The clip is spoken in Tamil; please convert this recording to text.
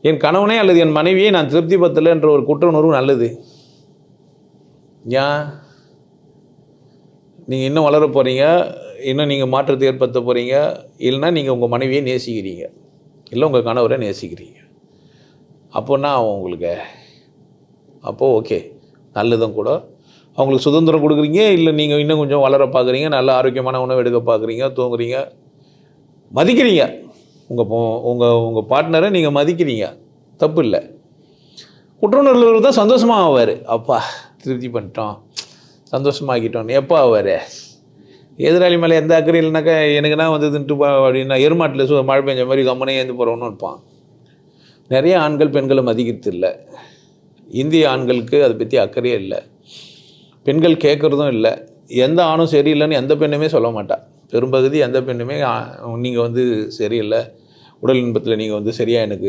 என் கணவனே அல்லது என் மனைவியை நான் திருப்திப்படுத்தலை என்ற ஒரு குற்ற உணர்வு நல்லது. ஏன் நீங்கள் இன்னும் வளர போகிறீங்க, இன்னும் நீங்கள் மாற்றத்தை ஏற்படுத்த போகிறீங்க. இல்லைன்னா நீங்கள் உங்கள் மனைவியை நேசிக்கிறீங்க, இல்லை உங்கள் கணவரை நேசிக்கிறீங்க. அப்போன்னா உங்களுக்கு அப்போது ஓகே, நல்லதும் கூட. அவங்களுக்கு சுதந்திரம் கொடுக்குறீங்க, இல்லை நீங்கள் இன்னும் கொஞ்சம் வளர பார்க்குறீங்க, நல்ல ஆரோக்கியமான உணவு எடுக்க பார்க்குறீங்க, தூங்குறீங்க, மதிக்கிறீங்க. உங்கள் பார்ட்னரை நீங்கள் மதிக்கிறீங்க, தப்பு இல்லை. குற்றவுணர்வு தான் சந்தோஷமாக ஆவார். அப்பா திருப்தி பண்ணிட்டோம், சந்தோஷமாக்கிட்டோம். எப்போ ஆவார்? எதிராளி மேலே எந்த அக்கறை இல்லைனாக்கா எனக்குன்னா வந்துட்டு அப்படின்னா எருமாட்டில் மழை பெஞ்ச மாதிரி கம்மனே ஏந்து போகிறவனு இருப்பான். நிறைய ஆண்கள் பெண்களை மதிக்கிறது இல்லை. இந்திய ஆண்களுக்கு அதை பற்றி அக்கறையே இல்லை. பெண்கள் கேட்குறதும் இல்லை. எந்த ஆணும் சரியில்லைன்னு எந்த பெண்ணுமே சொல்ல மாட்டா. பெரும்பகுதி எந்த பெண்ணுமே நீங்கள் சரியில்லை, உடல் இன்பத்தில் நீங்கள் சரியாக எனக்கு